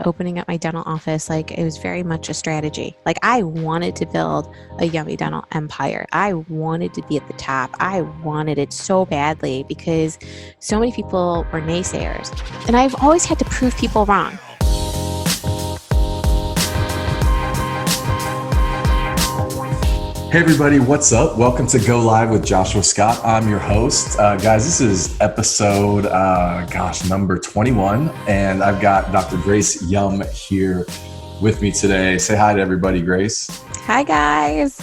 opening up my dental office, like it was very much a strategy. Like I wanted to build a Yummy Dental empire. I wanted to be at the top. I wanted it so badly because so many people were naysayers. And I've always had to prove people wrong. Hey everybody, what's up? Welcome to Go Live with Joshua Scott. I'm your host. Guys, this is episode, number 21. And I've got Dr. Grace Yum here with me today. Say hi to everybody, Grace. Hi, guys.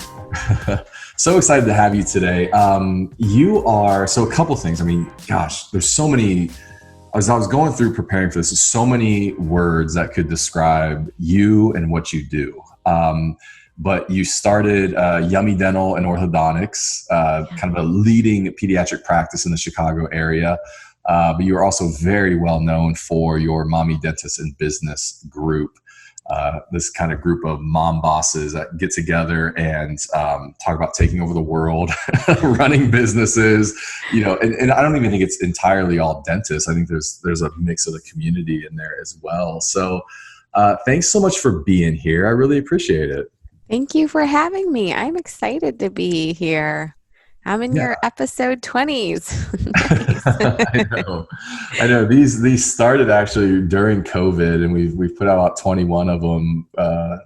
So excited to have you today. So a couple things. I mean, gosh, there's so many, as I was going through preparing for this, there's so many words that could describe you and what you do. But you started Yummy Dental and Orthodontics, kind of a leading pediatric practice in the Chicago area. But you are also very well known for your Mommy Dentist in Business group, this kind of group of mom bosses that get together and talk about taking over the world, running businesses, and I don't even think it's entirely all dentists. I think there's a mix of the community in there as well. So thanks so much for being here. I really appreciate it. Thank you for having me. I'm excited to be here. I'm in your episode 20s. I know. These started actually during COVID, and we've put out about 21 of them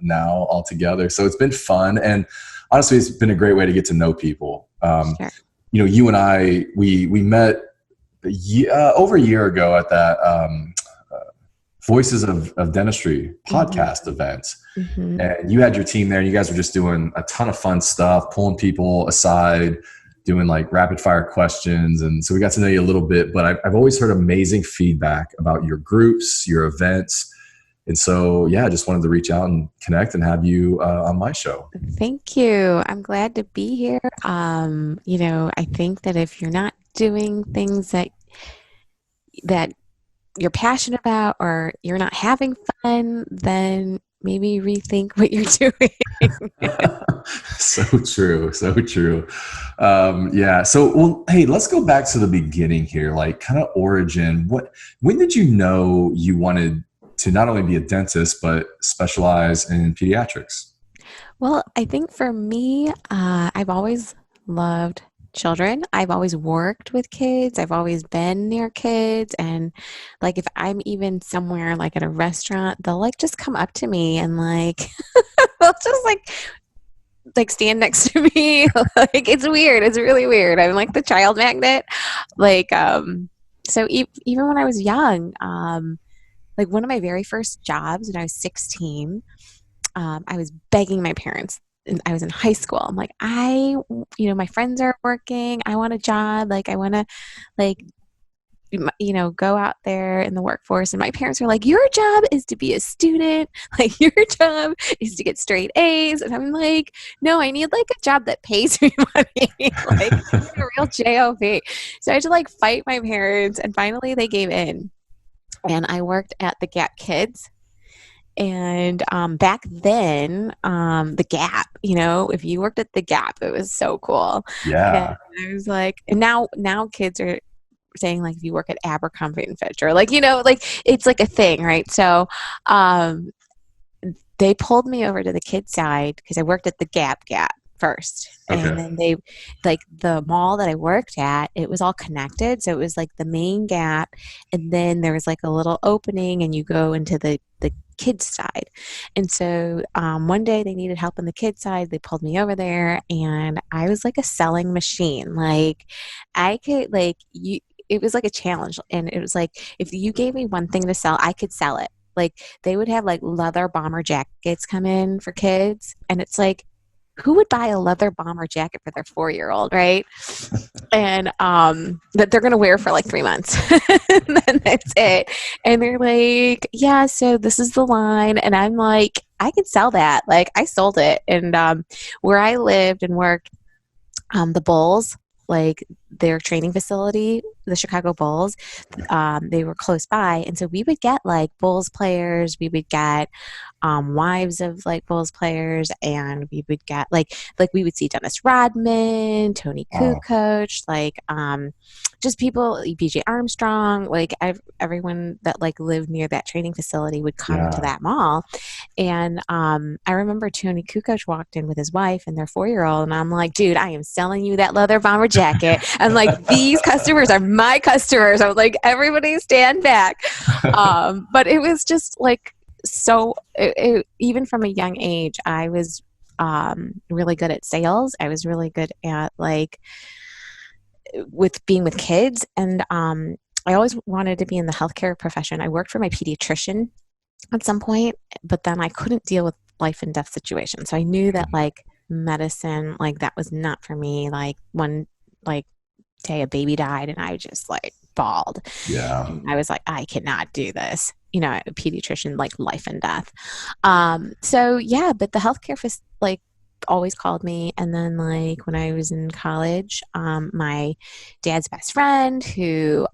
now altogether. So it's been fun, and honestly, it's been a great way to get to know people. Sure. You and I we met over a year ago at that Voices of Dentistry podcast event. Mm-hmm. And you had your team there and you guys were just doing a ton of fun stuff, pulling people aside, doing like rapid fire questions. And so we got to know you a little bit, but I've always heard amazing feedback about your groups, your events. And so, I just wanted to reach out and connect and have you on my show. Thank you. I'm glad to be here. I think that if you're not doing things that you're passionate about or you're not having fun, then maybe rethink what you're doing. So true. So true. So, hey, let's go back to the beginning here, like kind of origin. When did you know you wanted to not only be a dentist, but specialize in pediatrics? Well, I think for me, I've always loved children. I've always worked with kids. I've always been near kids. And like, if I'm even somewhere like at a restaurant, they'll like just come up to me and like, they'll just like stand next to me. Like, it's weird. It's really weird. I'm like the child magnet. Like, so even when I was young, like one of my very first jobs when I was 16, I was begging my parents. I was in high school. I'm like, my friends are working. I want a job. Like, I want to, go out there in the workforce. And my parents were like, your job is to be a student. Like, your job is to get straight A's. And I'm like, no, I need like a job that pays me money. Like, a real job. So I had to like fight my parents. And finally they gave in. And I worked at the Gap Kids. And back then, the Gap, if you worked at the Gap, it was so cool. Yeah. And I was like, and now kids are saying like, if you work at Abercrombie and Fitch, or like, like it's like a thing, right? So they pulled me over to the kids side because I worked at the Gap first. Okay. And then they, like the mall that I worked at, it was all connected. So it was like the main Gap. And then there was like a little opening and you go into the kids side. And so one day they needed help on the kids side. They pulled me over there and I was like a selling machine. Like I could it was like a challenge. And it was like, if you gave me one thing to sell, I could sell it. Like they would have like leather bomber jackets come in for kids. And it's like, who would buy a leather bomber jacket for their 4-year-old, right? And that they're going to wear for like 3 months. And then that's it. And they're like, yeah, so this is the line. And I'm like, I could sell that. Like I sold it. And where I lived and worked, the Bulls, like their training facility, the Chicago Bulls, they were close by. And so we would get like Bulls players, we would get wives of like Bulls players, and we would get like we would see Dennis Rodman, Tony Kukoc, like just people, BJ Armstrong, like everyone that like lived near that training facility would come to Yeah. that mall. And I remember Tony Kukoc walked in with his wife and their 4-year-old, and I'm like, dude, I am selling you that leather bomber jacket. I'm like, these customers are my customers. I was like, everybody stand back. But it was just like, so even from a young age, I was really good at sales. I was really good at like with being with kids, and I always wanted to be in the healthcare profession. I worked for my pediatrician at some point, but then I couldn't deal with life and death situations. So I knew that like medicine, like that was not for me. Like one like day a baby died and I just like bawled. Yeah. And I was like, I cannot do this. You know, a pediatrician, like life and death. So yeah, but the healthcare like always called me. And then like when I was in college, my dad's best friend who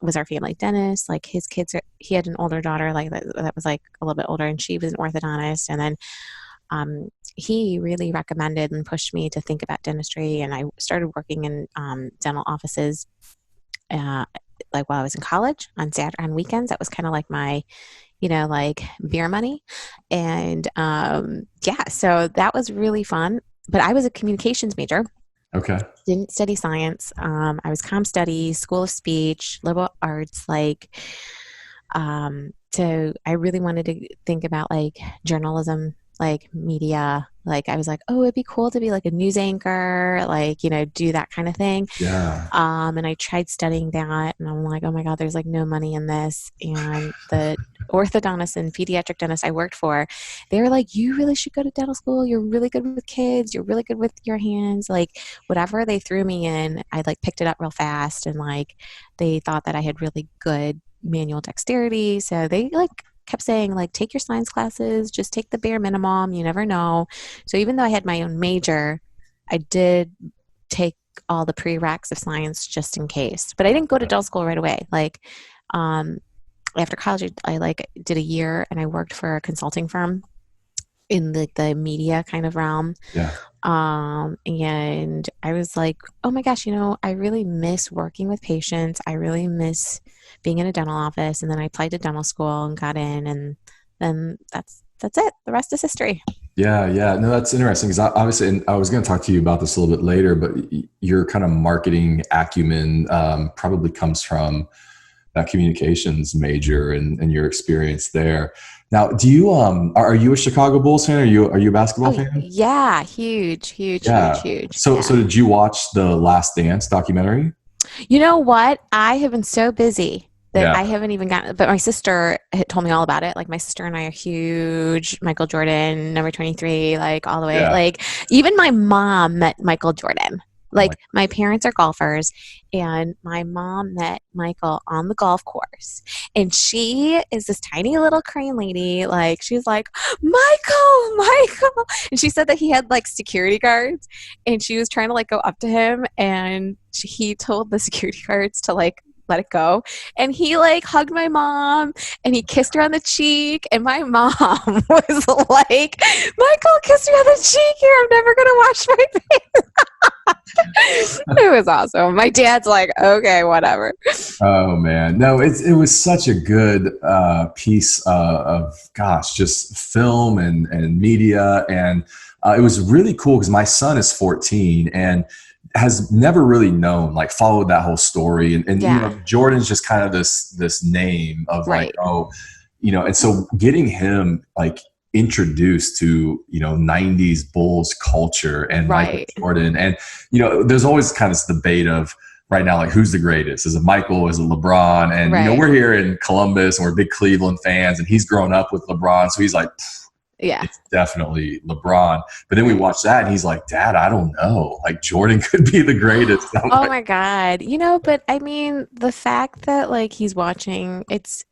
was our family dentist, like his kids he had an older daughter like that was like a little bit older, and she was an orthodontist. And then he really recommended and pushed me to think about dentistry, and I started working in dental offices like while I was in college on weekends. That was kind of like my, you know, like beer money. And yeah, so that was really fun. But I was a communications major. Okay. Didn't study science. I was comm studies, School of Speech, liberal arts, like so I really wanted to think about like journalism, like media. Like I was like, oh, it'd be cool to be like a news anchor, like, you know, do that kind of thing. Yeah. And I tried studying that, and I'm like, oh my God, there's like no money in this. And the orthodontist and pediatric dentist I worked for, they were like, you really should go to dental school. You're really good with kids. You're really good with your hands. Like whatever they threw me in, I like picked it up real fast. And like, they thought that I had really good manual dexterity. So they like kept saying like, take your science classes, just take the bare minimum. You never know. So even though I had my own major, I did take all the prereqs of science just in case. But I didn't go to dental school right away. Like after college, I like did a year and I worked for a consulting firm in the media kind of realm. Yeah. And I was like, oh my gosh, you know, I really miss working with patients. I really miss being in a dental office. And then I applied to dental school and got in, and then that's it. The rest is history. Yeah. Yeah. No, that's interesting because obviously, and I was going to talk to you about this a little bit later, but your kind of marketing acumen probably comes from that communications major and your experience there. Now, do you are you a Chicago Bulls fan? Are you a basketball fan? Yeah, huge. Yeah. So Yeah. so did you watch the Last Dance documentary? You know what? I have been so busy that Yeah. I haven't even gotten, but my sister had told me all about it. Like my sister and I are huge Michael Jordan, number 23, like all the way. Yeah. Like even my mom met Michael Jordan. Like Like, my parents are golfers, and my mom met Michael on the golf course. And she is this tiny little Korean lady. Like she's like, Michael. And she said that he had like security guards, and she was trying to like go up to him, and he told the security guards to like let it go. And he like hugged my mom and he kissed her on the cheek. And my mom was like, Michael kissed me on the cheek here. I'm never going to wash my face. It was awesome. My dad's like, okay, whatever. oh man, no, it was such a good piece of gosh, just film and media, and it was really cool because my son is 14 and has never really known, like followed that whole story, and Yeah. you know, Jordan's just kind of this name of Right. like, oh, you know, and so getting him like introduced to, you know, 90s Bulls culture and Michael Right. Jordan. And, you know, there's always kind of this debate of right now, like who's the greatest? Is it Michael? Is it LeBron? And, you know, Right. we're here in Columbus and we're big Cleveland fans, and he's grown up with LeBron. So he's like, Yeah. it's definitely LeBron. But then we watch that and he's like, Dad, I don't know. Like Jordan could be the greatest. I'm Oh like, my God. You know, but I mean, the fact that like he's watching, it's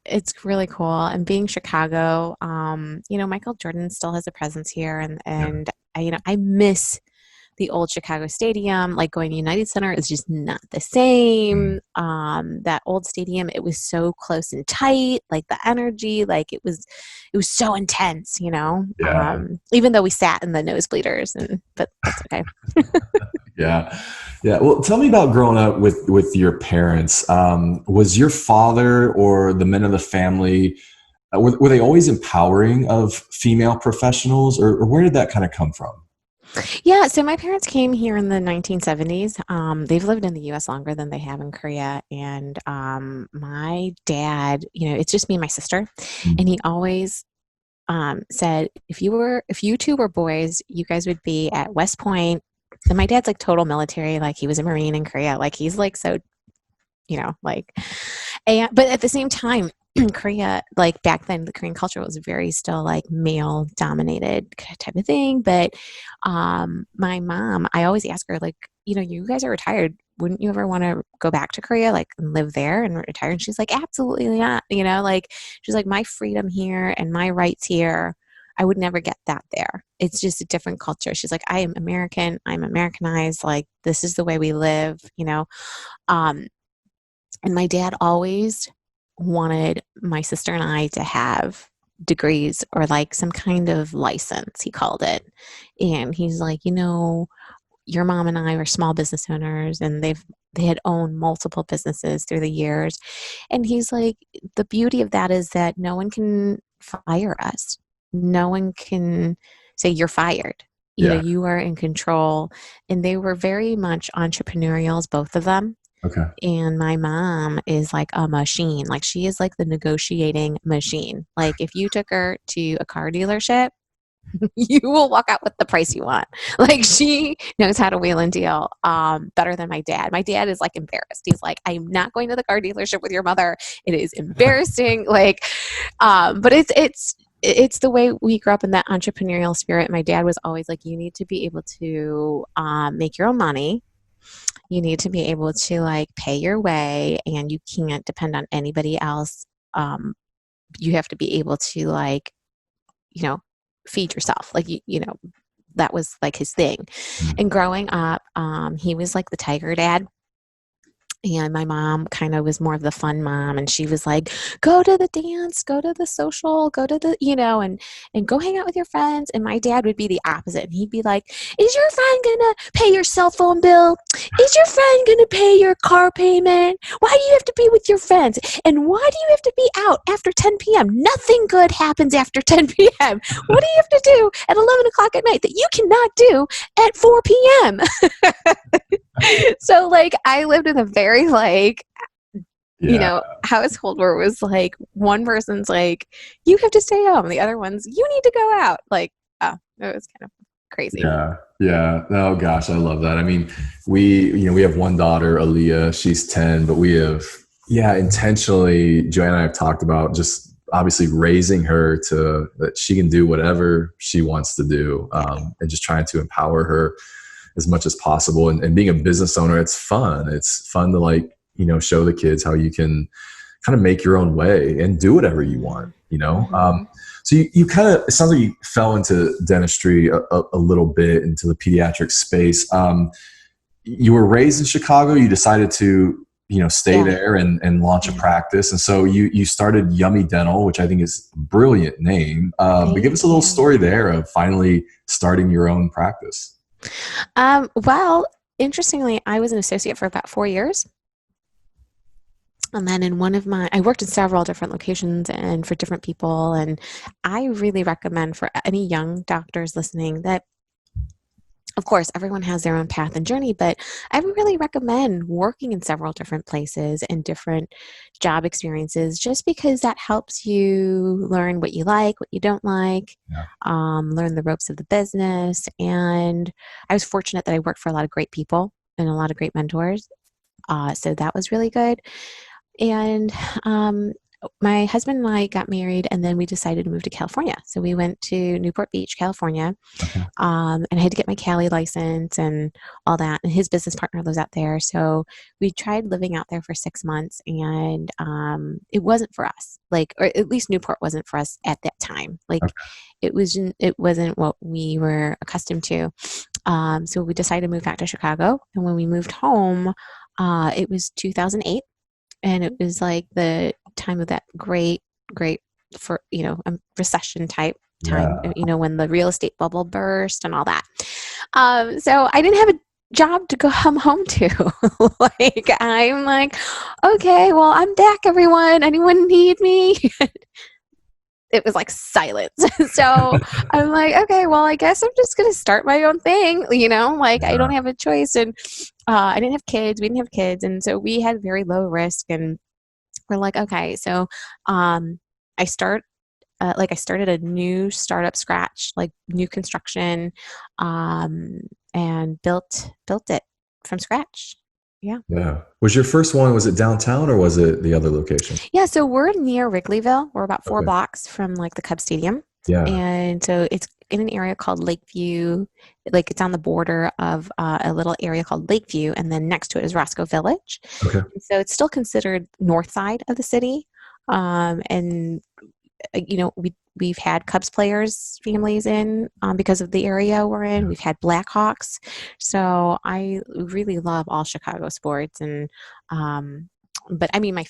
really cool. And being Chicago, you know, Michael Jordan still has a presence here, and I, you know, I miss the old Chicago Stadium. Like going to United Center is just not the same. That old stadium, it was so close and tight, like the energy, like it was so intense, you know. Yeah. Even though we sat in the nosebleeders, but that's okay. Yeah. Yeah. Well, tell me about growing up with your parents. Was your father or the men of the family, were they always empowering of female professionals, or where did that kind of come from? Yeah, so my parents came here in the 1970s. They've lived in the US longer than they have in Korea. And my dad, it's just me and my sister. And he always said, if you two were boys, you guys would be at West Point. And my dad's like total military, like he was a Marine in Korea. Like he's like so, like, and but at the same time, Korea, like back then, the Korean culture was very still like male dominated type of thing. But my mom, I always ask her, like, you guys are retired. Wouldn't you ever want to go back to Korea, like, and live there and retire? And she's like, absolutely not. Like, she's like, my freedom here and my rights here, I would never get that there. It's just a different culture. She's like, I am American. I'm Americanized. Like, this is the way we live. Um, and my dad always wanted my sister and I to have degrees or like some kind of license, he called it. And he's like, your mom and I were small business owners, and they had owned multiple businesses through the years. And he's like, the beauty of that is that no one can fire us. No one can say you're fired. Yeah. You are in control. And they were very much entrepreneurials, both of them. Okay. And my mom is like a machine. Like she is like the negotiating machine. Like if you took her to a car dealership, you will walk out with the price you want. Like she knows how to wheel and deal better than my dad. My dad is like embarrassed. He's like, I'm not going to the car dealership with your mother. It is embarrassing. Like, but it's the way we grew up in that entrepreneurial spirit. My dad was always like, you need to be able to make your own money. You need to be able to like pay your way, and you can't depend on anybody else. You have to be able to like, feed yourself. Like, that was like his thing. Mm. And growing up, he was like the tiger dad. And my mom kind of was more of the fun mom, and she was like, go to the dance, go to the social, go to the, and go hang out with your friends. And my dad would be the opposite. And he'd be like, is your friend gonna pay your cell phone bill? Is your friend gonna pay your car payment? Why do you have to be with your friends? And why do you have to be out after 10 p.m.? Nothing good happens after 10 p.m. What do you have to do at 11 o'clock at night that you cannot do at 4 p.m.? So like I lived in a very like household where it was like one person's like, you have to stay home, the other one's, you need to go out. Like, oh, it was kind of crazy. Yeah. Yeah. Oh gosh, I love that. I mean, we have one daughter, Aaliyah, she's 10, but we have, intentionally, Joanna and I have talked about just obviously raising her to that she can do whatever she wants to do, and just trying to empower her as much as possible. And being a business owner, it's fun. It's fun to like, show the kids how you can kind of make your own way and do whatever you want, Mm-hmm. So you kind of, it sounds like you fell into dentistry a little bit, into the pediatric space. You were raised in Chicago. You decided to, stay there and launch a practice. And so you started Yummy Dental, which I think is a brilliant name. But give us a little story there of finally starting your own practice. Well, interestingly, I was an associate for about 4 years. And then I worked in several different locations and for different people. And I really recommend for any young doctors listening that, of course, everyone has their own path and journey, but I would really recommend working in several different places and different job experiences, just because that helps you learn what you like, what you don't like, learn the ropes of the business. And I was fortunate that I worked for a lot of great people and a lot of great mentors. So that was really good. And my husband and I got married, and then we decided to move to California. So we went to Newport Beach, California, and I had to get my Cali license and all that. And his business partner lives out there. So we tried living out there for 6 months, and it wasn't for us. Like, or at least Newport wasn't for us at that time. Like, it wasn't what we were accustomed to. So we decided to move back to Chicago. And when we moved home, it was 2008. And it was like the time of that great for, recession type time, when the real estate bubble burst and all that. So I didn't have job to go home to. Like, I'm like, okay, well, I'm back, everyone. Anyone need me? It was like silence. So I'm like, okay, well, I guess I'm just going to start my own thing, like I don't Yeah. have a choice. And I didn't have kids. We didn't have kids. And so we had very low risk. And we're like, okay, so um, I start. I started a new startup scratch, like new construction, um, and built it from scratch. Yeah. Yeah. Was your first one, was it downtown or was it the other location? Yeah, so we're near Wrigleyville. We're about 4 Okay. blocks from like the Cubs Stadium. Yeah. And so it's in an area called Lakeview. Like it's on the border of a little area called Lakeview, and then next to it is Roscoe Village. Okay. And so it's still considered north side of the city. And we've had Cubs players families in because of the area we're in. We've had Blackhawks, so I really love all Chicago sports. And but I mean, my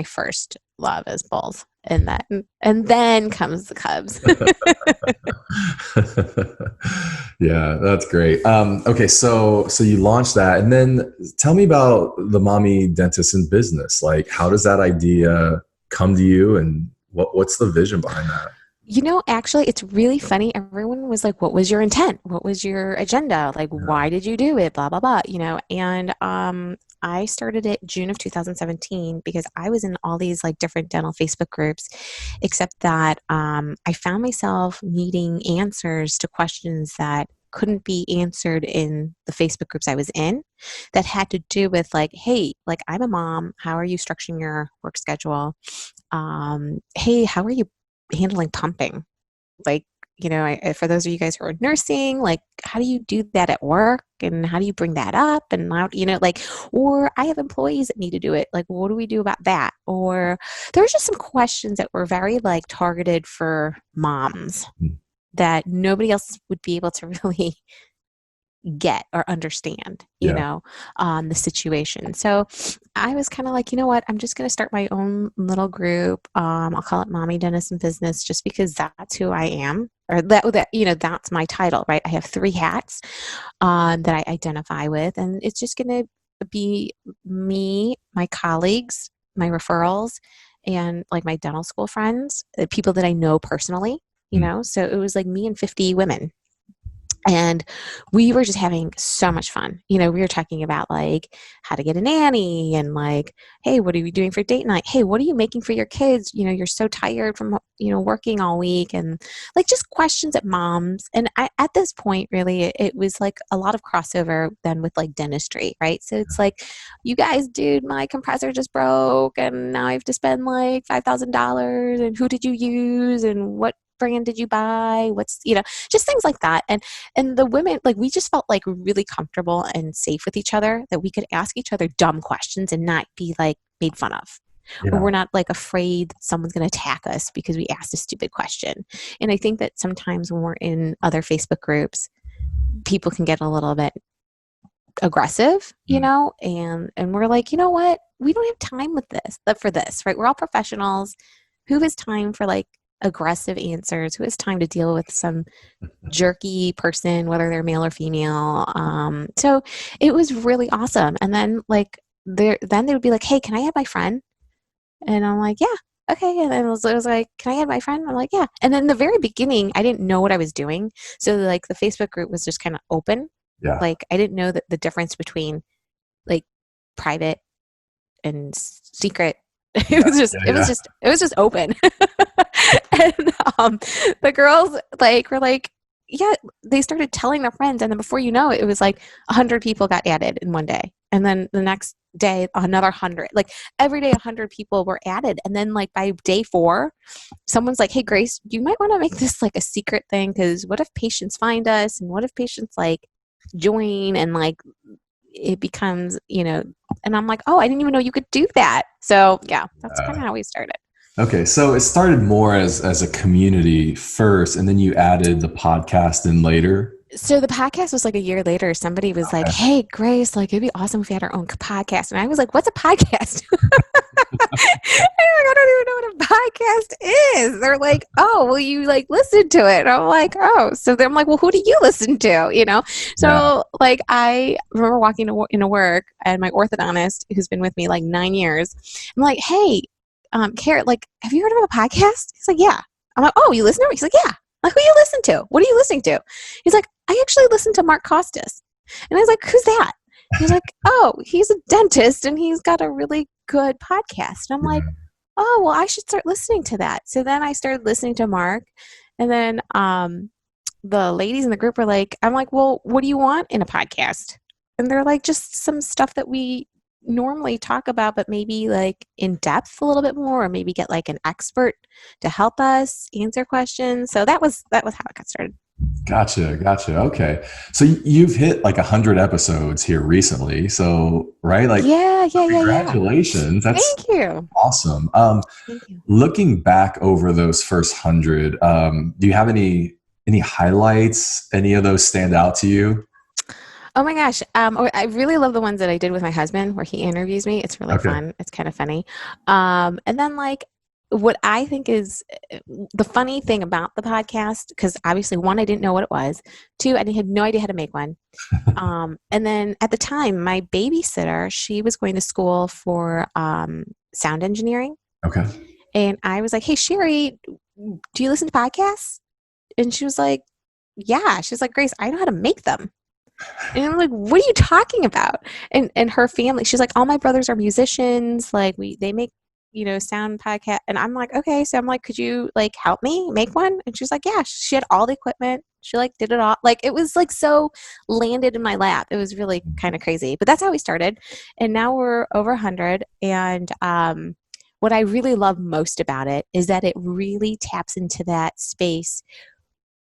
first love is Bulls, and then comes the Cubs. Yeah, that's great. Okay, so you launched that, and then tell me about the Mommy Dentist in Business. Like, how does that idea come to you, and what's the vision behind that? Actually, it's really funny. Everyone was like, "What was your intent? What was your agenda? Like, Yeah. why did you do it? Blah blah blah." And I started it June of 2017 because I was in all these like different dental Facebook groups, except that I found myself needing answers to questions that couldn't be answered in the Facebook groups I was in, that had to do with like, hey, like I'm a mom. How are you structuring your work schedule? Hey, how are you handling pumping? Like, for those of you guys who are nursing, like, how do you do that at work? And how do you bring that up? And how, or I have employees that need to do it. Like, what do we do about that? Or there was just some questions that were very like targeted for moms Mm. that nobody else would be able to really get or understand, Yeah. the situation. So I was kind of like, you know what? I'm just going to start my own little group. I'll call it Mommy Dentist in Business, just because that's who I am, or that's my title, right? I have 3 hats that I identify with, and it's just going to be me, my colleagues, my referrals, and like my dental school friends, people that I know personally. Mm. So it was like me and 50 women, and we were just having so much fun. We were talking about like how to get a nanny, and like, hey, what are you doing for date night? Hey, what are you making for your kids? You're so tired from, working all week, and like just questions at moms. And at this point, really, it was like a lot of crossover then with like dentistry, right? So it's like, you guys, dude, my compressor just broke, and now I have to spend like $5,000. And who did you use? And what brand did you buy? What's, just things like that. And the women, like, we just felt like really comfortable and safe with each other, that we could ask each other dumb questions and not be like made fun of. Or Yeah. we're not like afraid that someone's going to attack us because we asked a stupid question. And I think that sometimes when we're in other Facebook groups, people can get a little bit aggressive, Mm. and we're like, you know what? We don't have time for this, right? We're all professionals. Who has time for like aggressive answers? Who has time to deal with some jerky person, whether they're male or female? So it was really awesome. And then like then they would be like, hey, can I add my friend? And I'm like, yeah, okay. And then it was like, can I add my friend? I'm like, yeah. And then in the very beginning, I didn't know what I was doing. So like the Facebook group was just kind of open. Yeah. Like I didn't know that the difference between like private and secret. Yeah. Yeah. It was just open. And the girls like were like, yeah, they started telling their friends, and then before you know it, it was like 100 people got added in one day, and then the next day another 100. Like every day 100 people were added, and then like by day 4, someone's like, hey Grace, you might want to make this like a secret thing, because what if patients find us, and what if patients like join, and like it becomes, and I'm like, oh, I didn't even know you could do that. So yeah, that's kind of how we started. Okay, so it started more as a community first, and then you added the podcast in later. So the podcast was like a year later. Somebody was like, "Hey, Grace, like it'd be awesome if we had our own podcast." And I was like, "What's a podcast?" I don't even know what a podcast is. They're like, "Oh, well, you like listen to it." And I'm like, "Oh," so then I'm like, "Well, who do you listen to?" You know. Yeah. So like, I remember walking into work, and my orthodontist, who's been with me like 9 years, I'm like, "Hey, Carrot, like, have you heard of a podcast?" He's like, "Yeah." I'm like, "Oh, you listen to it?" He's like, "Yeah." I'm like, "Who you listen to? What are you listening to?" He's like, "I actually listen to Mark Costas." And I was like, "Who's that?" He's like, "Oh, he's a dentist and he's got a really good podcast." And I'm like, Yeah. "Oh, well, I should start listening to that." So then I started listening to Mark. And then the ladies in the group were like, I'm like, "Well, what do you want in a podcast?" And they're like, "Just some stuff that we normally talk about, but maybe like in depth a little bit more, or maybe get like an expert to help us answer questions." So that was how it got started. Gotcha. Okay. So you've hit like 100 episodes here recently. So, right? Like, Yeah. congratulations. That's Thank you. awesome. Thank you. Looking back over those first 100, do you have any highlights? Any of those stand out to you? Oh my gosh. I really love the ones that I did with my husband where he interviews me. It's really Okay. fun. It's kind of funny. And then like what I think is the funny thing about the podcast, because obviously one, I didn't know what it was. Two, I had no idea how to make one. And then at the time, my babysitter, she was going to school for sound engineering. Okay. And I was like, "Hey, Sherry, do you listen to podcasts?" And she was like, "Yeah." She's like, "Grace, I know how to make them." And I'm like, "What are you talking about?" And her family, she's like, "All my brothers are musicians. Like they make, sound podcast." And I'm like, "Okay." So I'm like, "Could you like help me make one?" And she's like, "Yeah." She had all the equipment. She like did it all. Like it was like so landed in my lap. It was really kind of crazy. But that's how we started. And now we're over 100. And what I really love most about it is that it really taps into that space.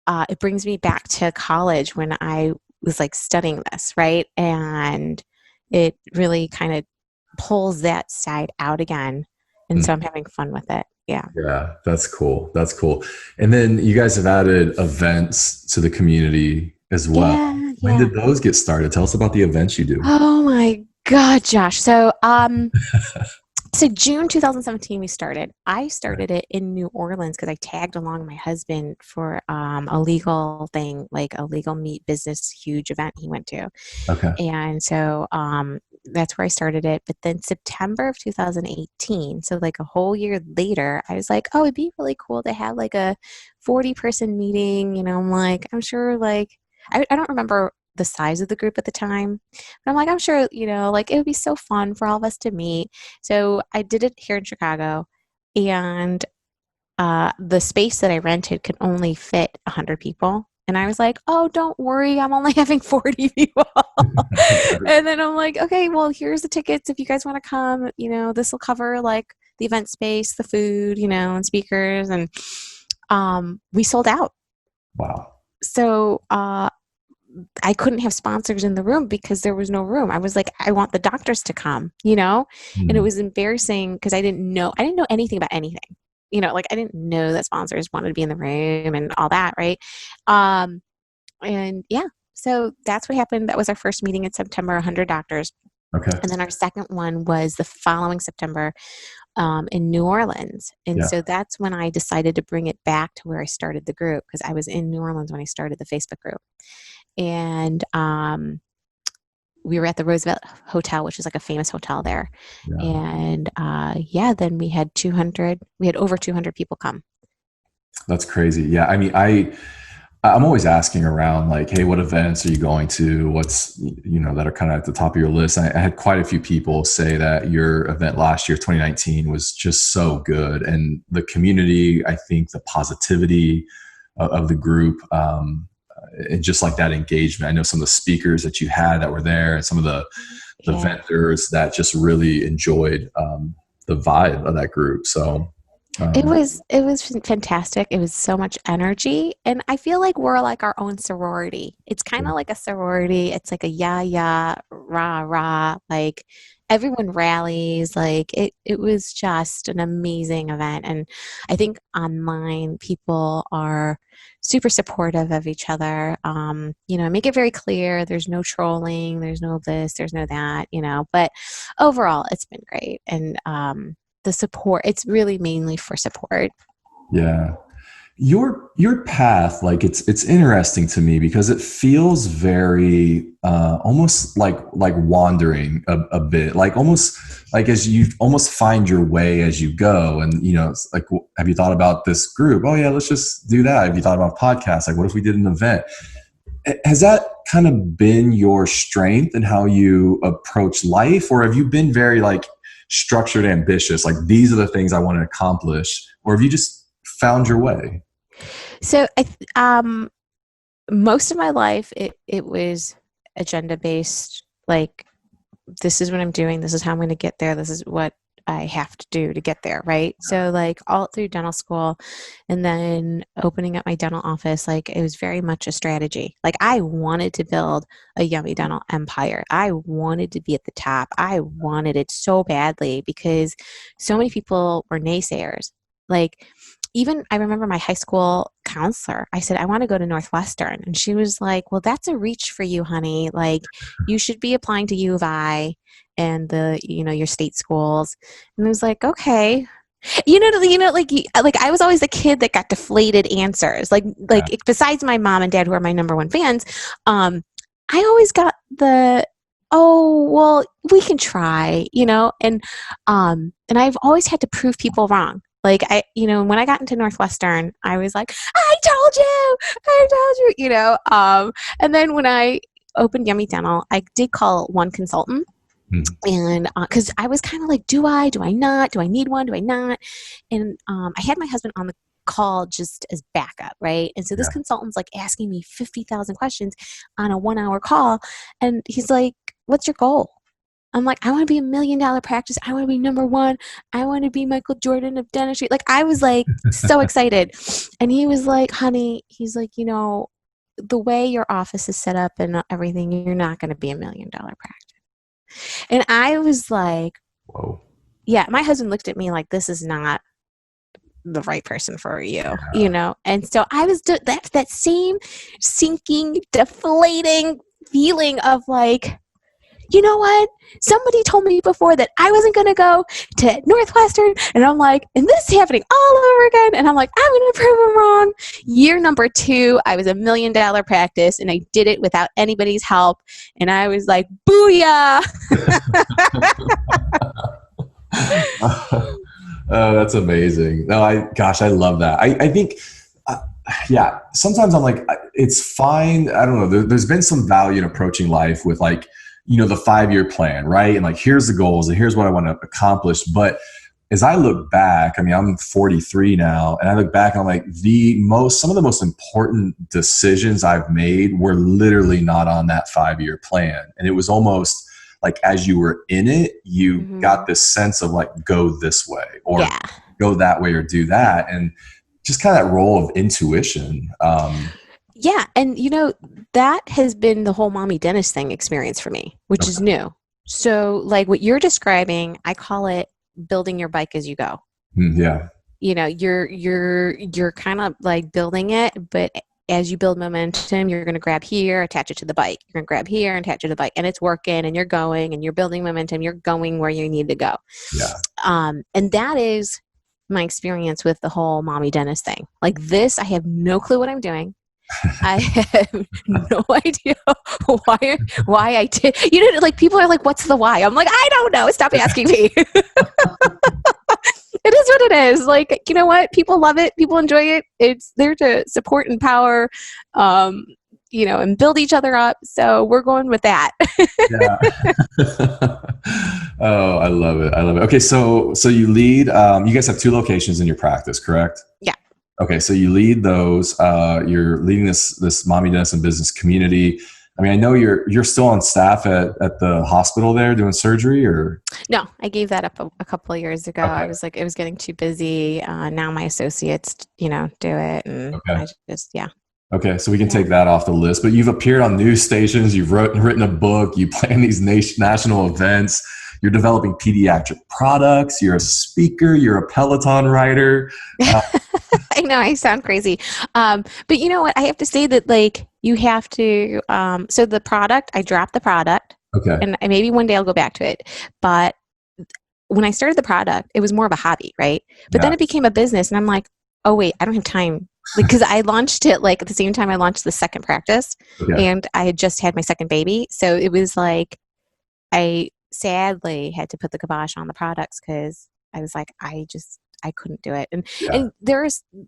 It brings me back to college when I was like studying this, right? And it really kind of pulls that side out again. And so I'm having fun with it. Yeah. Yeah, that's cool. That's cool. And then you guys have added events to the community as well. Yeah. When Yeah. did those get started? Tell us about the events you do. Oh my God, Josh. So June 2017, we started. I started it in New Orleans because I tagged along my husband for a legal thing, like a legal meet business huge event he went to. Okay. And so that's where I started it. But then September of 2018, so like a whole year later, I was like, "Oh, it'd be really cool to have like a 40-person meeting." I'm like, I'm sure like, I don't remember the size of the group at the time, but I'm like, I'm sure, like it would be so fun for all of us to meet. So I did it here in Chicago, and the space that I rented could only fit 100 people. And I was like, "Oh, don't worry, I'm only having 40 people." And then I'm like, "Okay, well, here's the tickets if you guys want to come. This will cover like the event space, the food, and speakers." And we sold out. Wow. So I couldn't have sponsors in the room because there was no room. I was like, "I want the doctors to come, and it Hmm. was embarrassing because I didn't know anything about anything. Like I didn't know that sponsors wanted to be in the room and all that, right? Um, and yeah, so that's what happened. That was our first meeting in September, 100 doctors. Okay. And then our second one was the following September in New Orleans. And Yeah. so that's when I decided to bring it back to where I started the group because I was in New Orleans when I started the Facebook group. And we were at the Roosevelt Hotel, which is like a famous hotel there. Yeah. And yeah, then we had over 200 people come. That's crazy. Yeah. I mean, I'm always asking around like, hey, what events are you going to? What's, that are kind of at the top of your list. I had quite a few people say that your event last year, 2019, was just so good. And the community, I think the positivity of the group, and just like that engagement. I know some of the speakers that you had that were there and some of the Yeah. vendors that just really enjoyed the vibe of that group. So It was fantastic. It was so much energy, and I feel like we're like our own sorority. It's kind of like a sorority. It's like a yeah, rah rah, like everyone rallies. Like it was just an amazing event, and I think online people are super supportive of each other. Make it very clear there's no trolling, there's no this, there's no that, but overall it's been great. And the support, it's really mainly for support. Yeah. Your path, like it's interesting to me because it feels very almost like wandering a bit, like almost like as you almost find your way as you go. And it's like, have you thought about this group? Oh yeah, let's just do that. Have you thought about podcasts? Like, what if we did an event? Has that kind of been your strength in how you approach life, or have you been very like structured, ambitious, like these are the things I want to accomplish, or have you just found your way? So most of my life, it was agenda based. Like, this is what I'm doing. This is how I'm going to get there. This is what I have to do to get there. Right. So like all through dental school and then opening up my dental office, like it was very much a strategy. Like I wanted to build a Yummy Dental empire. I wanted to be at the top. I wanted it so badly because so many people were naysayers. Like, even I remember my high school counselor, I said, I want to go to Northwestern. And she was like, well, that's a reach for you, honey. Like, you should be applying to U of I and your state schools. And I was like, okay. Like I was always the kid that got deflated answers. Besides my mom and dad, who are my number one fans, I always got oh, well, we can try, and I've always had to prove people wrong. Like when I got into Northwestern, I was like, I told you, and then when I opened Yummy Dental, I did call one consultant. And because I was kind of like, do I not? Do I need one? Do I not? And I had my husband on the call just as backup, right? And so this consultant's like asking me 50,000 questions on a 1-hour call. And he's like, what's your goal? I'm like, I want to be $1 million practice. I want to be number one. I want to be Michael Jordan of dentistry. Like, I was like so excited. And he was like, honey, he's like, the way your office is set up and everything, you're not going to be $1 million practice. And I was like, whoa. Yeah, my husband looked at me like, this is not the right person for you, And so I was that same sinking, deflating feeling of like, you know what? Somebody told me before that I wasn't going to go to Northwestern. And I'm like, and this is happening all over again. And I'm like, I'm going to prove them wrong. Year number 2, I was $1 million practice and I did it without anybody's help. And I was like, booyah. Oh, that's amazing. No, I love that. I think, sometimes I'm like, it's fine. I don't know. There's been some value in approaching life with like, the 5-year plan, right? And like, here's the goals and here's what I want to accomplish. But as I look back, I mean, I'm 43 now, and I look back and I'm like, some of the most important decisions I've made were literally not on that 5-year plan. And it was almost like, as you were in it, you got this sense of like, go this way or go that way or do that. And just kind of that role of intuition. Yeah. And, that has been the whole mommy dentist thing experience for me, which is new. So like what you're describing, I call it building your bike as you go. Yeah. You're kind of like building it, but as you build momentum, you're going to grab here, attach it to the bike. You're going to grab here and attach it to the bike, and it's working and you're going and you're building momentum. You're going where you need to go. Yeah. And that is my experience with the whole mommy dentist thing. Like this, I have no clue what I'm doing. I have no idea why I did. Like people are like, "What's the why?" I'm like, "I don't know. Stop asking me." It is what it is. Like, you know what? People love it. People enjoy it. It's there to support, empower, and build each other up. So we're going with that. Yeah. Oh, I love it. Okay, so you lead. You guys have 2 locations in your practice, correct? Yeah. Okay, so you lead those. You're leading this mommy dentist and business community. I mean, I know you're still on staff at the hospital there doing surgery, or? No, I gave that up a couple of years ago. I Okay. was like, it was getting too busy. Now my associates, do it, and Okay. I just, yeah. Okay, so we can Yeah. take that off the list. But you've appeared on news stations, you've written a book, you plan these national events, you're developing pediatric products, you're a speaker, you're a Peloton rider. I know I sound crazy. But you know what? I have to say that like you have to, so the product, I dropped the product Okay. and maybe one day I'll go back to it. But when I started the product, it was more of a hobby, right? But then Yeah. it became a business and I'm like, oh wait, I don't have time. Like, cause I launched it like at the same time I launched the second practice Okay. and I had just had my second baby. So it was like, I sadly had to put the kibosh on the products because I was like, I couldn't do it. Yeah. And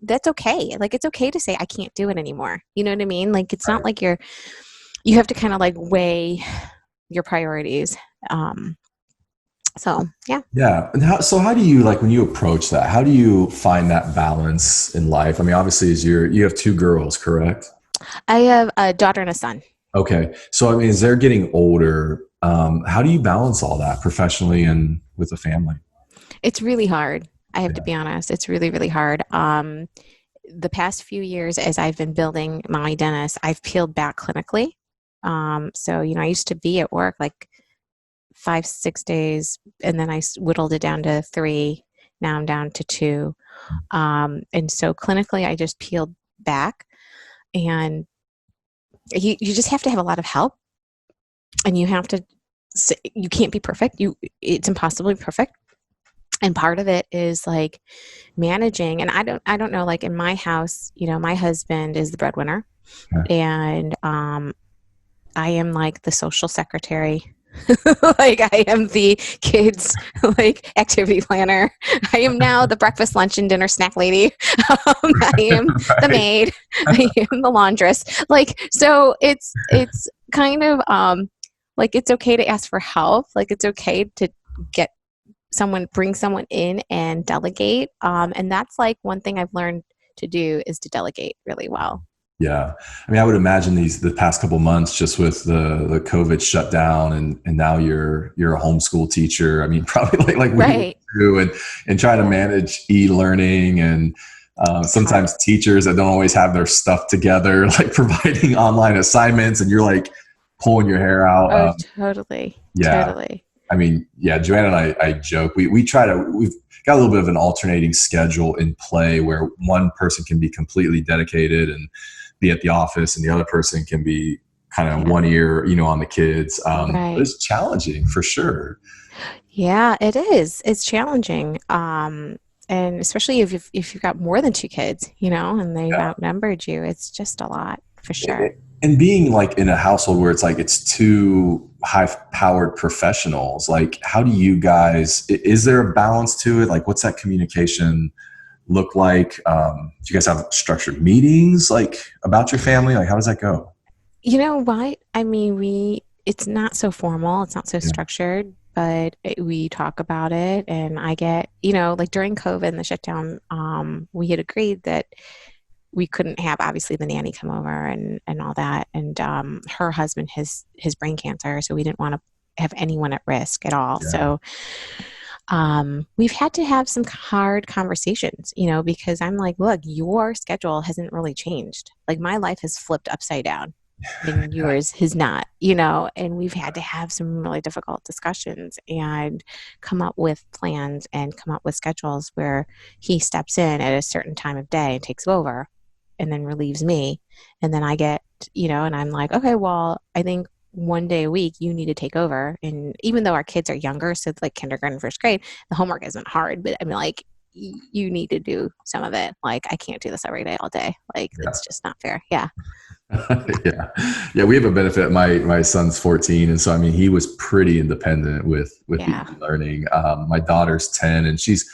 that's okay. Like, it's okay to say, I can't do it anymore. You know what I mean? Like, it's not Right. like you have to kind of like weigh your priorities. So yeah. Yeah. And how do you, like, when you approach that, how do you find that balance in life? I mean, obviously you have two girls, correct? I have a daughter and a son. Okay. So, I mean, as they're getting older, how do you balance all that professionally and with the family? It's really hard. I have to Yeah. be honest. It's really, really hard. The past few years, as I've been building my dentist, I've peeled back clinically. So, I used to be at work like 5, 6 days, and then I whittled it down to 3. Now I'm down to 2. And so clinically, I just peeled back, and you just have to have a lot of help, and you have to. You can't be perfect. It's impossible to be perfect. And part of it is like managing. And I don't know. Like in my house, my husband is the breadwinner, Okay. and I am like the social secretary. Like I am the kids like activity planner. I am now the breakfast, lunch, and dinner snack lady. I am the Right. maid. I am the laundress. Like so, it's kind of like it's okay to ask for help. Like it's okay to bring someone in and delegate. And that's like one thing I've learned to do is to delegate really well. Yeah. I mean, I would imagine the past couple months, just with the COVID shutdown, and now you're a homeschool teacher. I mean, probably like we Right. do, and trying to manage e-learning, and It's hard. sometimes teachers that don't always have their stuff together, like providing online assignments, and you're like pulling your hair out. Oh, totally. Yeah. Totally. I mean, yeah, Joanna and I joke. We've got a little bit of an alternating schedule in play where one person can be completely dedicated and be at the office, and the other person can be kind of Yeah. one ear, on the kids. But Right. it's challenging for sure. Yeah, it is. It's challenging. And especially if you've got more than 2 kids, and they've Yeah. outnumbered you, it's just a lot for sure. And being like in a household where it's like it's two high-powered professionals, like how do you guys? Is there a balance to it? Like, what's that communication look like? Do you guys have structured meetings like about your family? Like, how does that go? You know what? I mean, it's not so formal, it's not so Yeah. structured, but we talk about it. And I get, like during COVID and the shutdown, we had agreed that we couldn't have obviously the nanny come over and all that. And her husband has his brain cancer, so we didn't want to have anyone at risk at all. Yeah. So we've had to have some hard conversations, because I'm like, look, your schedule hasn't really changed. Like my life has flipped upside down and yours has not, and we've had to have some really difficult discussions and come up with plans and come up with schedules where he steps in at a certain time of day and takes over and then relieves me. And then I get, and I'm like, okay, well, I think one day a week you need to take over. And even though our kids are younger, so it's like kindergarten, first grade, the homework isn't hard, but I mean, like, you need to do some of it. Like, I can't do this every day, all day. Like, Yeah. it's just not fair. Yeah. Yeah. Yeah. We have a benefit. My son's 14. And so, I mean, he was pretty independent with Yeah. the learning. My daughter's 10, and she's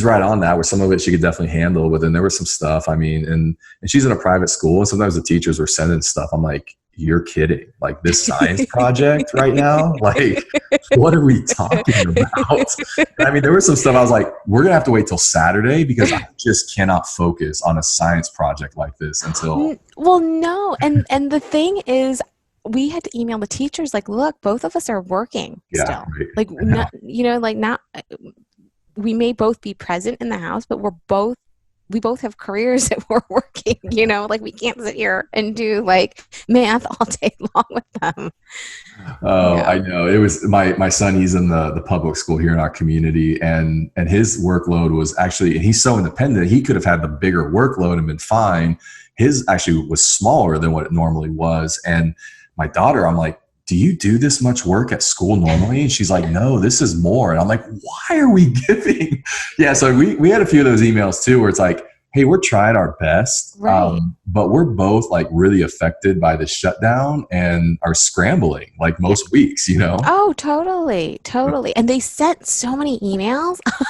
right on that, where some of it she could definitely handle, but then there was some stuff. I mean, and she's in a private school, and sometimes the teachers were sending stuff. I'm like, you're kidding. Like this science project right now? Like, what are we talking about? I mean, there was some stuff I was like, we're going to have to wait till Saturday because I just cannot focus on a science project like this until. Well, no. And the thing is, we had to email the teachers like, look, both of us are working Yeah. still. Right. Like, not, like not, we may both be present in the house, but we both have careers that we're working, like we can't sit here and do like math all day long with them. Oh, Yeah. I know. It was my son. He's in the public school here in our community, and his workload was actually, and he's so independent. He could have had the bigger workload and been fine. His actually was smaller than what it normally was. And my daughter, I'm like, do you do this much work at school normally? And she's like, no, this is more. And I'm like, why are we giving? Yeah. So we had a few of those emails too, where it's like, hey, we're trying our best, Right. but we're both like really affected by the shutdown and are scrambling like Yeah. most weeks, Oh, totally. And they sent so many emails. I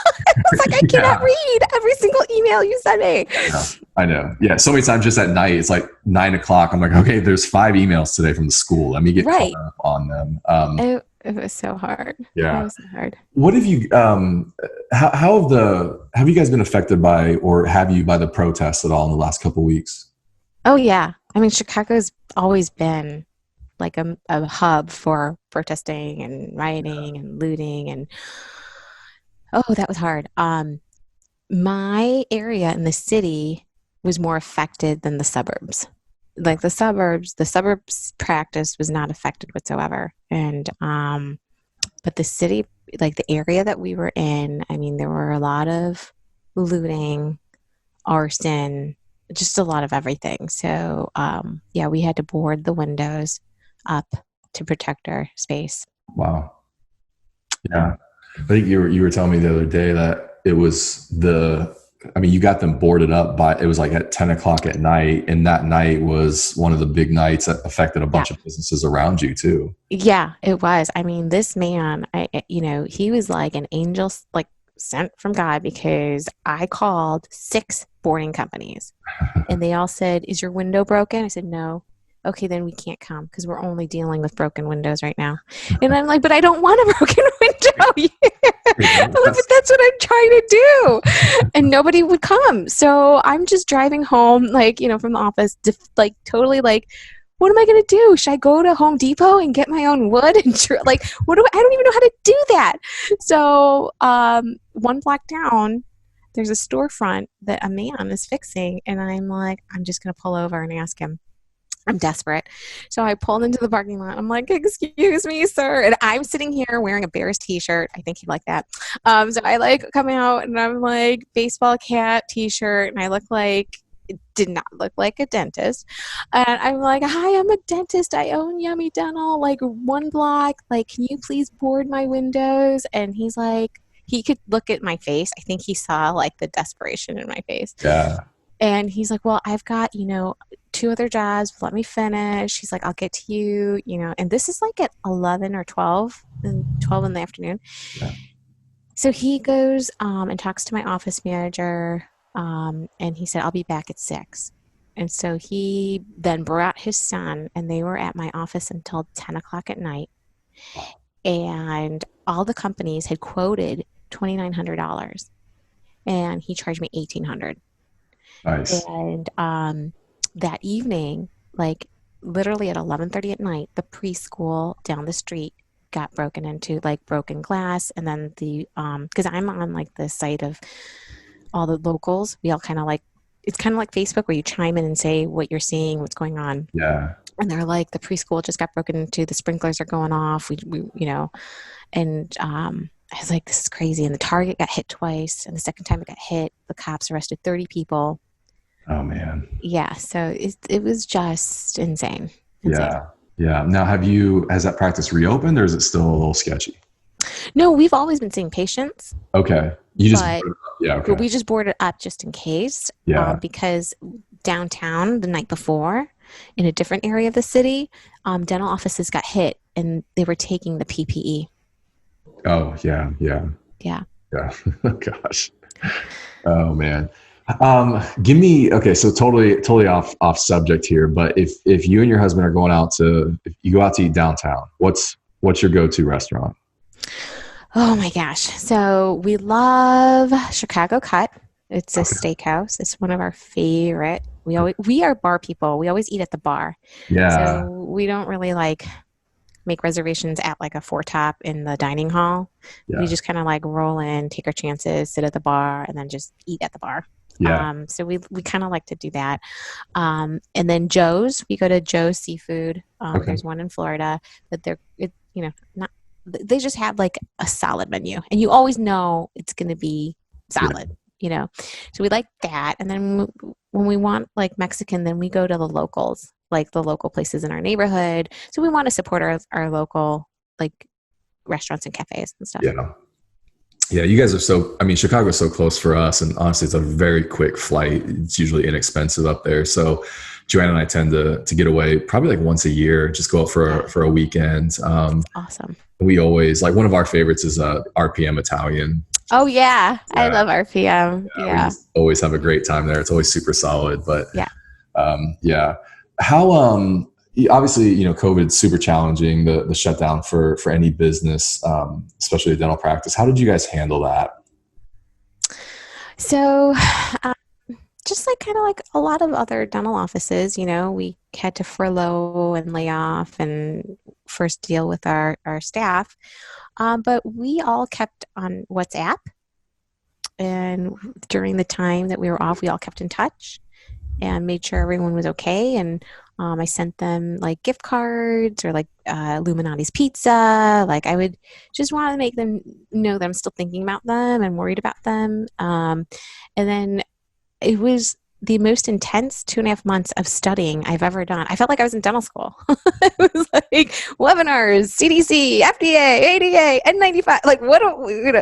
was like, I cannot read every single email you sent me. I know. Yeah. So many times just at night, it's like 9 o'clock. I'm like, okay, there's 5 emails today from the school. Let me get caught up on them. It was so hard. Yeah. It was so hard. What have you, have you guys been affected by, or have you by the protests at all in the last couple of weeks? Oh, yeah. I mean, Chicago's always been like a hub for protesting and rioting and looting. And, oh, that was hard. My area in the city was more affected than the suburbs. Like the suburbs practice was not affected whatsoever. And, but the city, like the area that we were in, I mean, there were a lot of looting, arson, just a lot of everything. So, yeah, we had to board the windows up to protect our space. Wow. Yeah. I think you were telling me the other day that it was you got them boarded up it was like at 10 o'clock at night. And that night was one of the big nights that affected a bunch of businesses around you too. Yeah, it was. I mean, this man, he was like an angel, like sent from God, because I called 6 boarding companies and they all said, is your window broken? I said, no. Okay, then we can't come because we're only dealing with broken windows right now. And I'm like, but I don't want a broken window. I'm like, but that's what I'm trying to do. And nobody would come. So I'm just driving home, like, from the office, like totally like, what am I going to do? Should I go to Home Depot and get my own wood? And like, I don't even know how to do that. So 1 block down, there's a storefront that a man is fixing. And I'm like, I'm just going to pull over and ask him. I'm desperate. So I pulled into the parking lot. I'm like, excuse me, sir. And I'm sitting here wearing a Bears t-shirt. I think he'd like that. So I like come out and I'm like baseball cap t-shirt. And it did not look like a dentist. And I'm like, hi, I'm a dentist. I own Yummy Dental, like 1 block. Like, can you please board my windows? And he's like, he could look at my face. I think he saw like the desperation in my face. Yeah. And he's like, well, I've got, 2 other jobs. Let me finish. He's like, I'll get to you, and this is like at 11 or 12 in the afternoon. Yeah. So he goes and talks to my office manager. And he said, I'll be back at 6. And so he then brought his son and they were at my office until 10 o'clock at night. And all the companies had quoted $2,900 and he charged me $1,800. Nice. And that evening, like literally at 11:30 at night, the preschool down the street got broken into, like broken glass. And then because I'm on like the site of all the locals, we all kind of like, it's kind of like Facebook where you chime in and say what you're seeing, what's going on. Yeah. And they're like, the preschool just got broken into, the sprinklers are going off. And I was like, this is crazy. And the Target got hit twice. And the second time it got hit, the cops arrested 30 people. Oh man. Yeah. So it was just insane. Yeah. Yeah. Now, has that practice reopened or is it still a little sketchy? No, we've always been seeing patients. Okay. Okay. But we just boarded up just in case. Yeah. Because downtown the night before in a different area of the city, dental offices got hit and they were taking the PPE. Oh yeah. Yeah. Yeah. Yeah. Oh gosh. Oh man. Okay, so totally off subject here, but if you and your husband are going out if you go out to eat downtown, what's your go-to restaurant? Oh my gosh. So we love Chicago Cut. It's a steakhouse. It's one of our favorite We are bar people. We always eat at the bar. So Yeah. we don't really like make reservations at like a four top in the dining hall. We Yeah. just kind of like roll in, take our chances, sit at the bar, and then just eat at the bar. Yeah. So we kind of like to do that. And then Joe's, we go to Joe's Seafood. Okay. There's one in Florida, but not, they just have like a solid menu, and you always know it's going to be Yeah. solid, you know. So we like that. And then when we want like Mexican, then we go to the locals, like the local places in our neighborhood. So we want to support our local like restaurants and cafes and stuff. Yeah. Yeah, you guys are so, I mean, Chicago's so close for us, and honestly, it's a very quick flight. It's usually inexpensive up there. So Joanna and I tend to get away probably like once a year, just go out for a weekend. Awesome. We always, like, one of our favorites is RPM Italian. Oh yeah. I Yeah. love RPM. We Yeah. just always have a great time there. It's always super solid. But Yeah. yeah. How, obviously, COVID's super challenging, the shutdown for any business, especially a dental practice. How did you guys handle that? So, just like kind of like a lot of other dental offices, we had to furlough and lay off and first deal with our staff. But we all kept on WhatsApp. And during the time that we were off, we all kept in touch and made sure everyone was okay. And I sent them like gift cards or like Illuminati's pizza. Like I would just want to make them know that I'm still thinking about them and worried about them. And then it was the most intense 2.5 months of studying I've ever done. I felt like I was in dental school. It was like webinars, CDC, FDA, ADA, N95. Like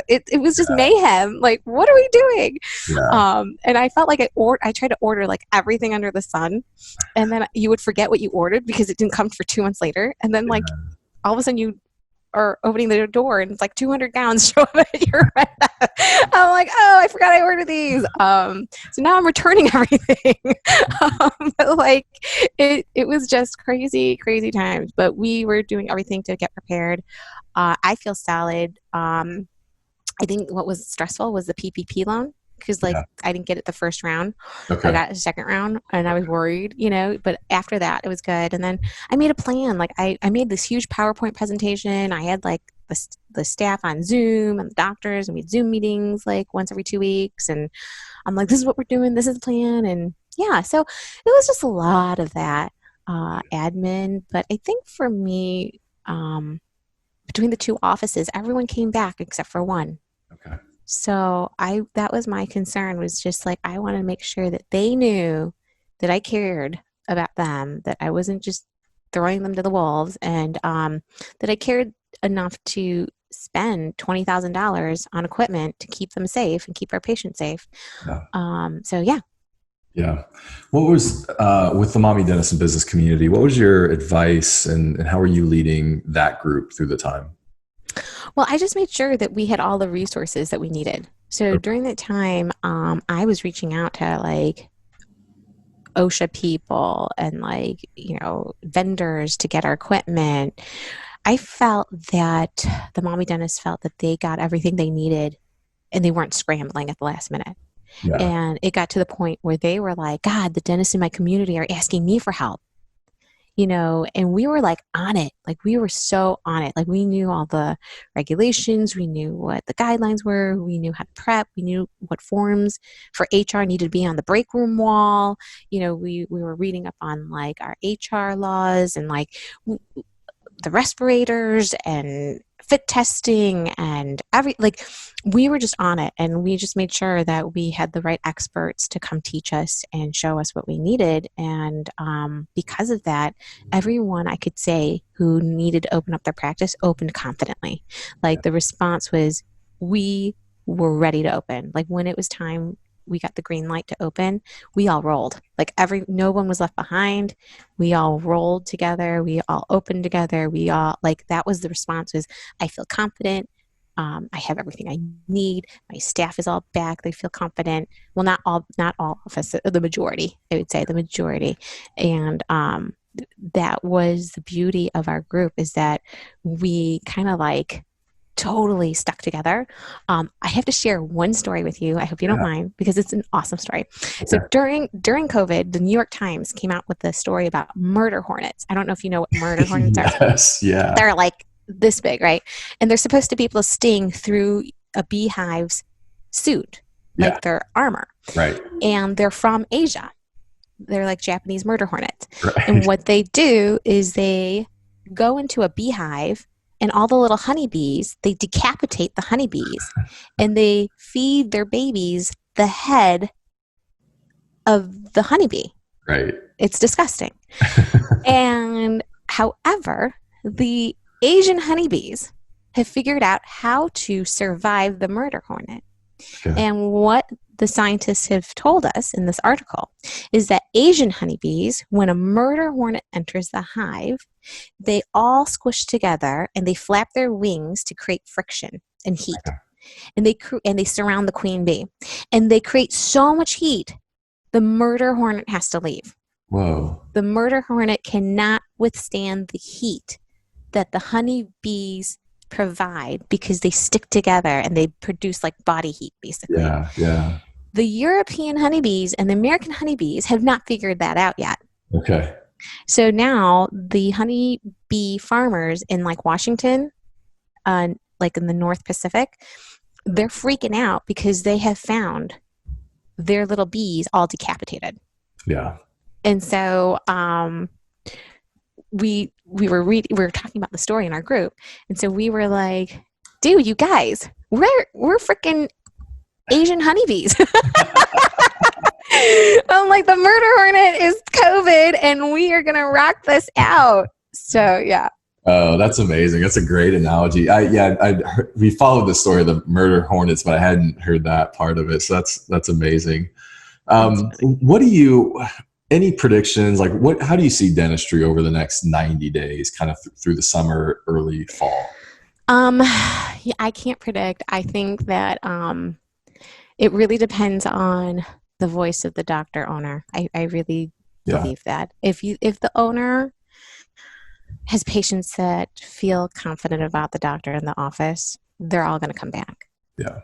it was just mayhem. Like, what are we doing? Yeah. And I felt like I tried to order like everything under the sun, and then you would forget what you ordered because it didn't come for 2 months later. And then like all of a sudden you are opening the door and it's like 200 gowns show up at your I'm like, oh, I forgot I ordered these. So now I'm returning everything. But like it was just crazy times. But we were doing everything to get prepared. I feel solid. I think what was stressful was the PPP loan. Because I didn't get it the first round. Okay. I got it the second round and I was worried, but after that it was good. And then I made a plan. Like I made this huge PowerPoint presentation. I had like the staff on Zoom and the doctors, and we had Zoom meetings like once every 2 weeks. And I'm like, this is what we're doing. This is the plan. And yeah, so it was just a lot of that admin. But I think for me, between the two offices, everyone came back except for one. Okay. So that was my concern, was just like, I want to make sure that they knew that I cared about them, that I wasn't just throwing them to the wolves, and that I cared enough to spend $20,000 on equipment to keep them safe and keep our patients safe. Yeah. So yeah. Yeah. What was, with the Mommy Dentist and Business community, what was your advice and how are you leading that group through the time? Well, I just made sure that we had all the resources that we needed. So during that time, I was reaching out to like OSHA people and like, vendors to get our equipment. I felt that the Mommy Dentists felt that they got everything they needed and they weren't scrambling at the last minute. Yeah. And it got to the point where they were like, God, the dentists in my community are asking me for help. And we were like on it. Like we were so on it. Like we knew all the regulations. We knew what the guidelines were. We knew how to prep. We knew what forms for HR needed to be on the break room wall. We were reading up on like our HR laws and like the respirators and fit testing and we were just on it, and we just made sure that we had the right experts to come teach us and show us what we needed. And because of that, everyone I could say who needed to open up their practice opened confidently. Like the response was, we were ready to open. Like when it was time, we got the green light to open, we all rolled. Like no one was left behind. We all rolled together. We all opened together. We all, like, that was the response, was, I feel confident. I have everything I need. My staff is all back. They feel confident. Well, not all offices, the majority, I would say the majority. And that was the beauty of our group, is that we kind of like totally stuck together. I have to share one story with you. I hope you don't Yeah. mind because it's an awesome story. So Okay. during COVID, the New York Times came out with a story about murder hornets. I don't know if you know what murder hornets are. Yes. Yeah. They're like this big, right? And they're supposed to be able to sting through a beehive's suit, Yeah. like their armor. Right. And they're from Asia. They're like Japanese murder hornets. And Right. what they do is they go into a beehive and all the little honeybees, they decapitate the honeybees and they feed their babies the head of the honeybee. Right. It's disgusting. And however, the Asian honeybees have figured out how to survive the murder hornet. Okay. And what the scientists have told us in this article is that Asian honeybees, when a murder hornet enters the hive, they all squish together and they flap their wings to create friction and heat. Okay. And they surround the queen bee. And they create so much heat, the murder hornet has to leave. Whoa. The murder hornet cannot withstand the heat that the honeybees provide because they stick together and they produce like body heat, basically. Yeah. Yeah. The European honeybees and the American honeybees have not figured that out yet. Okay. So now the honeybee farmers in like Washington, like in the North Pacific, they're freaking out because they have found their little bees all decapitated. Yeah. And so we were talking about the story in our group, and so we were like, dude, you guys, we're freaking Asian honeybees. I'm like, the murder hornet is COVID and we are gonna rock this out. So yeah. Oh, that's amazing. That's a great analogy. We followed the story of the murder hornets, but I hadn't heard that part of it. So that's amazing. What do you, any predictions, like how do you see dentistry over the next 90 days, kind of through the summer, early fall? Yeah, I can't predict. I think that it really depends on the voice of the doctor owner. I really believe that. If the owner has patients that feel confident about the doctor in the office, they're all going to come back. Yeah.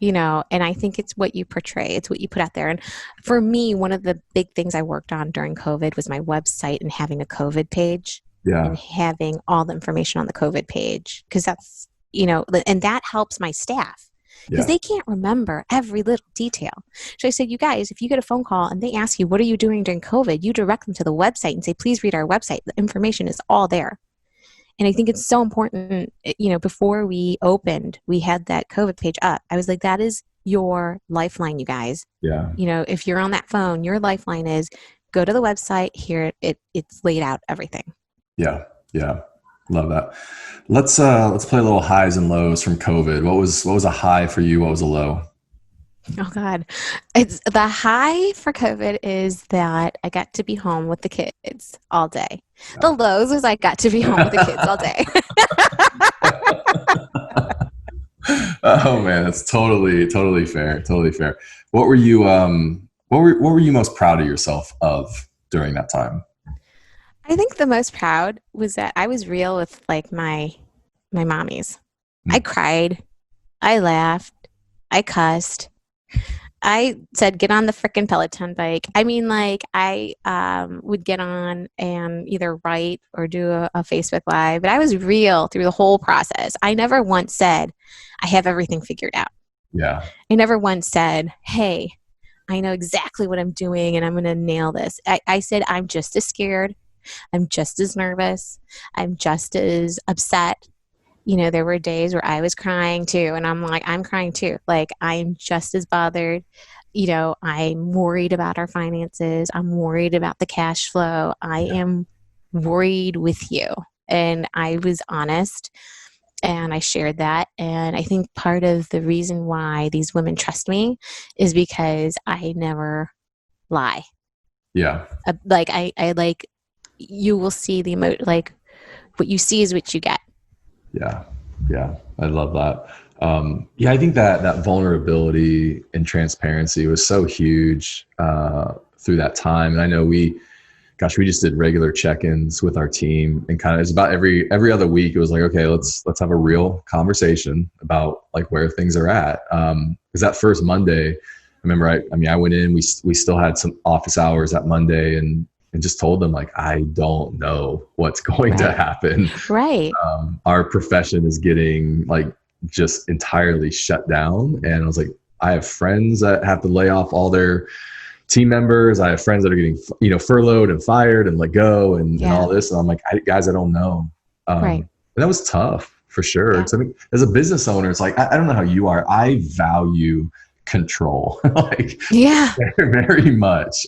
You know, and I think it's what you portray. It's what you put out there. And for me, one of the big things I worked on during COVID was my website and having a COVID page. Yeah. And having all the information on the COVID page. Because that's, you know, and that helps my staff. Because they can't remember every little detail. So I said, you guys, if you get a phone call and they ask you, what are you doing during COVID? You direct them to the website and say, please read our website. The information is all there. And I think it's so important, you know, before we opened, we had that COVID page up. I was like, that is your lifeline, you guys. Yeah. You know, if you're on that phone, your lifeline is go to the website, here it's laid out everything. Yeah. Yeah. Love that. Let's play a little highs and lows from COVID. What was a high for you? What was a low? Oh God. It's the high for COVID is that I got to be home with the kids all day. Yeah. The lows was I got to be home with the kids all day. Oh man, that's totally fair. Totally fair. What were you what were you most proud of yourself of during that time? I think the most proud was that I was real with like my mommies. I cried. I laughed. I cussed. I said, get on the frickin' Peloton bike. I mean, like I would get on and either write or do a Facebook Live, but I was real through the whole process. I never once said, I have everything figured out. Yeah. I never once said, hey, I know exactly what I'm doing and I'm going to nail this. I said, I'm just as scared. I'm just as nervous. I'm just as upset. You know, there were days where I was crying too. And I'm like, I'm crying too. Like, I'm just as bothered. You know, I'm worried about our finances. I'm worried about the cash flow. I am worried with you. And I was honest and I shared that. And I think part of the reason why these women trust me is because I never lie. Yeah. Like, I like, you will see the like what you see is what you get. Yeah. Yeah. I love that. Yeah, I think that vulnerability and transparency was so huge through that time. And I know gosh, we just did regular check-ins with our team, and kind of it's about every other week. It was like, okay, let's have a real conversation about like where things are at. Because that first Monday, I remember, I went in, we still had some office hours that Monday, and just told them like, I don't know what's going to happen. Right. Our profession is getting like just entirely shut down. And I was like, I have friends that have to lay off all their team members. I have friends that are getting, furloughed and fired and let go and all this. And I'm like, guys, I don't know. And that was tough for sure. Yeah. So, I mean, as a business owner, it's like, I don't know how you are. I value control, like very, very much.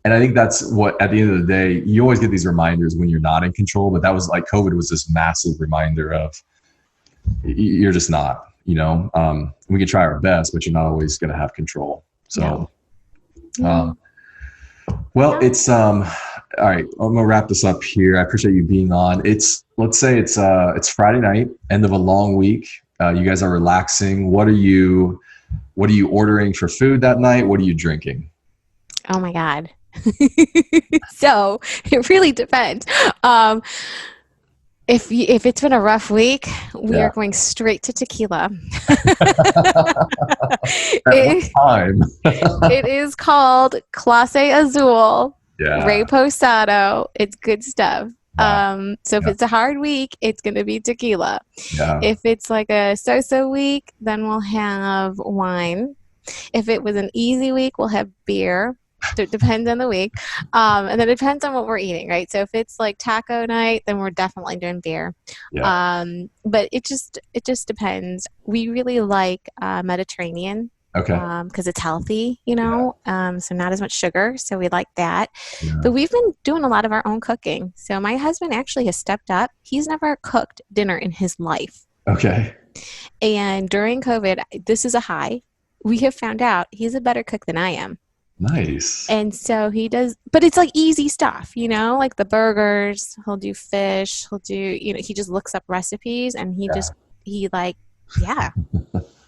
And I think that's what, at the end of the day, you always get these reminders when you're not in control. But that was like, COVID was this massive reminder of you're just not, we can try our best, but you're not always going to have control. So, it's, all right, I'm gonna wrap this up here. I appreciate you being on. Let's say it's Friday night, end of a long week. You guys are relaxing. What are you ordering for food that night? What are you drinking? Oh my God. So it really depends. If it's been a rough week, we are going straight to tequila. It is called Clase Azul, Reposado. It's good stuff. So if it's a hard week, it's going to be tequila. If it's like a so-so week, then we'll have wine. If it was an easy week, we'll have beer. It depends on the week. And then it depends on what we're eating, right? So if it's like taco night, then we're definitely doing beer. But it just depends. We really like Mediterranean. Because it's healthy, so not as much sugar. So we like that. But we've been doing a lot of our own cooking. So my husband actually has stepped up. He's never cooked dinner in his life. And during COVID, this is a high. We have found out he's a better cook than I am. Nice. And so he does, but it's like easy stuff, like the burgers, he'll do fish, he'll do, he just looks up recipes and it's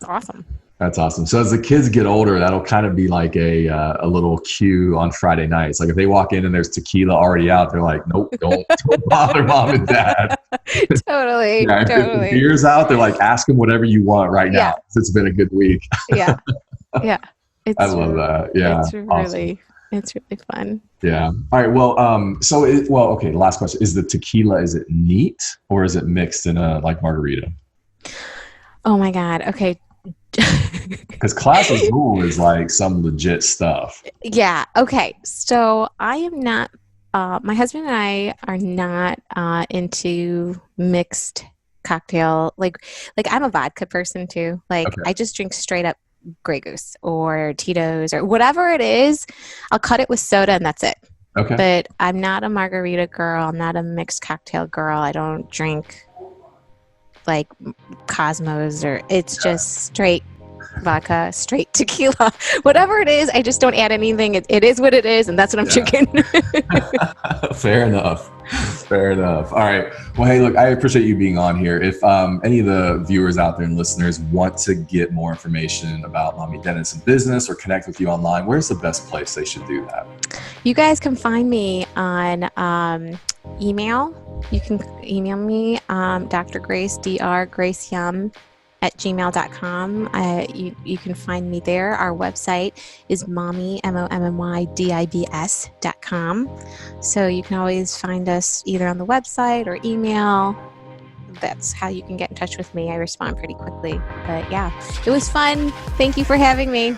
awesome. That's awesome. So as the kids get older, that'll kind of be like a little cue on Friday nights. Like if they walk in and there's tequila already out, they're like, nope, don't bother mom and dad. Totally. If the beer's out, they're like, ask them whatever you want right now. It's been a good week. Yeah. I love that. Yeah. It's really fun. Yeah. All right. Well, okay. Last question. Is the tequila, is it neat or is it mixed in a like margarita? Oh my God. Okay. Because Clase Azul is like some legit stuff. Yeah. Okay. So I am not, my husband and I are not into mixed cocktail. Like I'm a vodka person too. I just drink straight up Grey Goose or Tito's or whatever it is. I'll cut it with soda and that's it. But I'm not a margarita girl. I'm not a mixed cocktail girl. I don't drink like Cosmos it's just straight vodka, straight tequila, whatever it is. I just don't add anything. It is what it is, and that's what I'm drinking. Fair enough. All right. Well, hey, look, I appreciate you being on here. If any of the viewers out there and listeners want to get more information about Mommy Dentist and business or connect with you online, where's the best place they should do that? You guys can find me on email. You can email me, Dr. Grace, Dr. Grace Yum @gmail.com. You can find me there. Our website is mommydibs.com. So you can always find us either on the website or email. That's how you can get in touch with me. I respond pretty quickly. But yeah, it was fun. Thank you for having me.